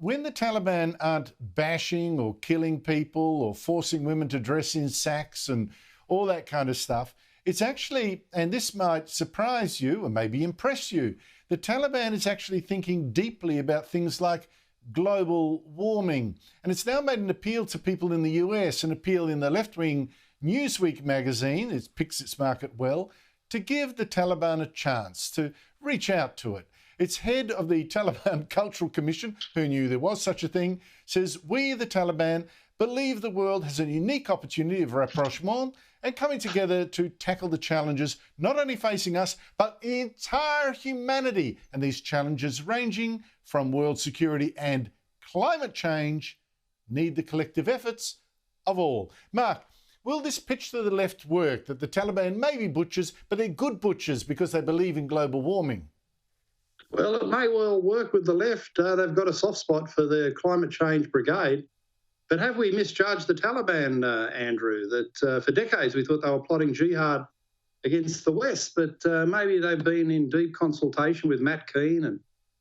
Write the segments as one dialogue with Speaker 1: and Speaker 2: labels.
Speaker 1: when the Taliban aren't bashing or killing people or forcing women to dress in sacks and all that kind of stuff, it's actually, and this might surprise you or maybe impress you, the Taliban is actually thinking deeply about things like global warming. And it's now made an appeal to people in the US, an appeal in the left-wing Newsweek magazine, it picks its market well, to give the Taliban a chance, to reach out to it. Its head of the Taliban Cultural Commission, who knew there was such a thing, says, "We, the Taliban, believe the world has a unique opportunity of rapprochement and coming together to tackle the challenges not only facing us, but entire humanity. And these challenges ranging from world security and climate change need the collective efforts of all." Mark, will this pitch to the left work, that the Taliban may be butchers, but they're good butchers because they believe in global warming?
Speaker 2: Well, it may well work with the left. They've got a soft spot for the climate change brigade. But have we misjudged the Taliban, Andrew, that for decades we thought they were plotting jihad against the West, but maybe they've been in deep consultation with Matt Keane and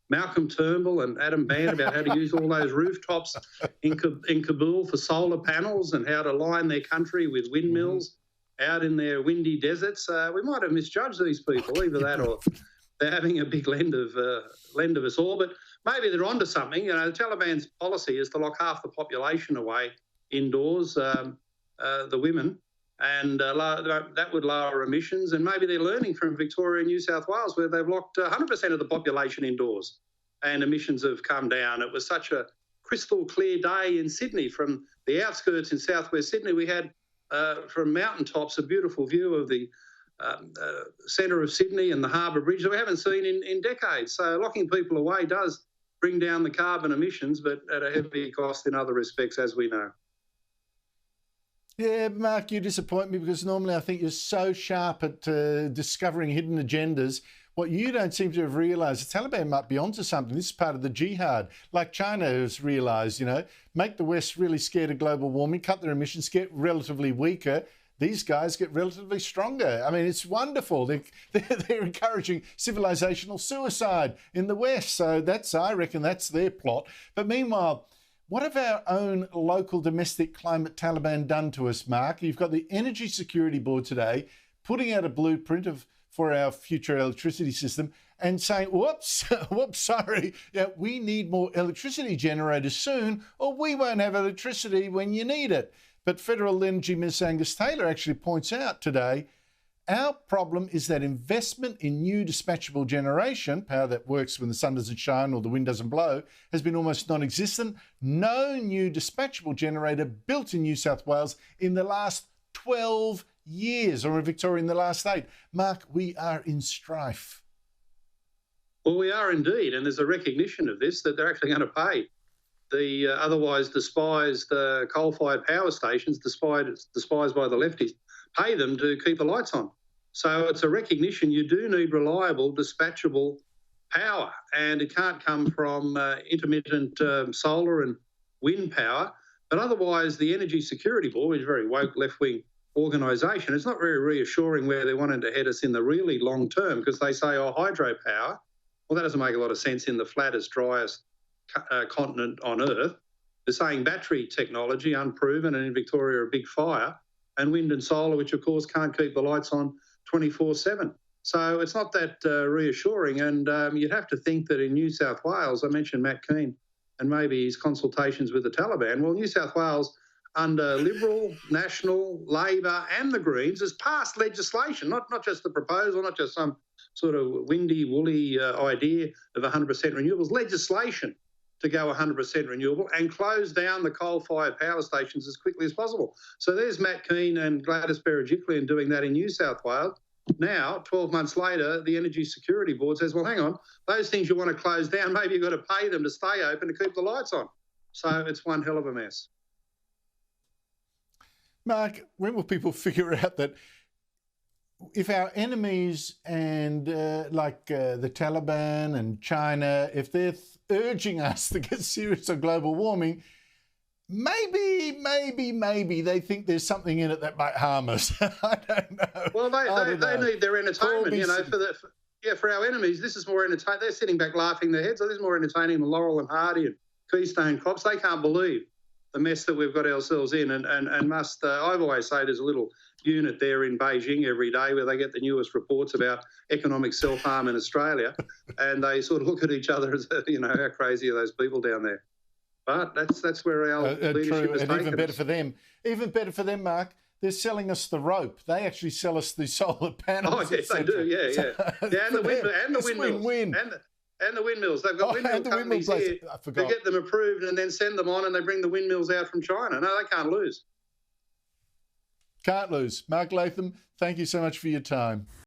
Speaker 2: Malcolm Turnbull and Adam Band about how to use all those rooftops in Kabul for solar panels and how to line their country with windmills out in their windy deserts. We might have misjudged these people, either that or they're having a big lend of us all. But maybe they're onto something. You know, the Taliban's policy is to lock half the population away indoors, the women, and that would lower emissions. And maybe they're learning from Victoria and New South Wales, where they've locked 100% of the population indoors and emissions have come down. It was such a crystal clear day in Sydney. From the outskirts in southwest Sydney, we had, from mountaintops, a beautiful view of the centre of Sydney and the Harbour Bridge that we haven't seen in decades. So locking people away does bring down the carbon emissions, but at a heavy cost in other respects, as we know.
Speaker 1: Yeah, Mark, you disappoint me because normally I think you're so sharp at discovering hidden agendas. What you don't seem to have realised, the Taliban might be onto something. This is part of the jihad, like China has realised, you know, make the West really scared of global warming, cut their emissions, get relatively weaker. These guys get relatively stronger. I mean, it's wonderful. They're encouraging civilizational suicide in the West. So I reckon that's their plot. But meanwhile, what have our own local domestic climate Taliban done to us, Mark? You've got the Energy Security Board today putting out a blueprint for our future electricity system and saying, whoops, sorry, we need more electricity generators soon or we won't have electricity when you need it. But Federal Energy Minister Angus Taylor actually points out today, our problem is that investment in new dispatchable generation, power that works when the sun doesn't shine or the wind doesn't blow, has been almost non-existent. No new dispatchable generator built in New South Wales in the last 12 years, or in Victoria in the last 8. Mark, we are in strife.
Speaker 2: Well, we are indeed, and there's a recognition of this, that they're actually going to pay the otherwise despised coal-fired power stations, despised by the lefties, pay them to keep the lights on. So it's a recognition you do need reliable, dispatchable power, and it can't come from intermittent solar and wind power. But otherwise, the Energy Security Board, which is a very woke left-wing organisation, it's not very reassuring where they're wanting to head us in the really long term, because they say, hydropower. Well, that doesn't make a lot of sense in the flattest, driest continent on Earth. They're saying battery technology, unproven, and in Victoria a big fire, and wind and solar, which of course can't keep the lights on 24/7. So it's not that reassuring, and you'd have to think that in New South Wales, I mentioned Matt Keane and maybe his consultations with the Taliban. Well, New South Wales, under Liberal, National, Labor and the Greens, has passed legislation, not just the proposal, not just some sort of windy, woolly idea of 100% renewables, legislation to go 100% renewable and close down the coal-fired power stations as quickly as possible. So there's Matt Keane and Gladys Berejiklian doing that in New South Wales. Now, 12 months later, the Energy Security Board says, well, hang on, those things you want to close down, maybe you've got to pay them to stay open to keep the lights on. So it's one hell of a mess.
Speaker 1: Mark, when will people figure out that if our enemies and the Taliban and China, if they're urging us to get serious on global warming, maybe they think there's something in it that might harm us. I don't know.
Speaker 2: Well, they need their entertainment, you know, for our enemies. This is more entertaining. They're sitting back laughing their heads. So this is more entertaining than Laurel and Hardy and keystone crops. They can't believe the mess that we've got ourselves in, and must. I've always say there's a little unit there in Beijing every day where they get the newest reports about economic self-harm in Australia, and they sort of look at each other as, how crazy are those people down there? But that's where our leadership is taken.
Speaker 1: Even better for them. Even better for them, Mark. They're selling us the rope. They actually sell us the solar panels.
Speaker 2: Oh, yes, they do. Yeah. And the windmills.
Speaker 1: Win-win.
Speaker 2: And the windmills. They've got windmill companies here to get them approved and then send them on, and they bring the windmills out from China. No, they can't lose.
Speaker 1: Can't lose. Mark Latham, thank you so much for your time.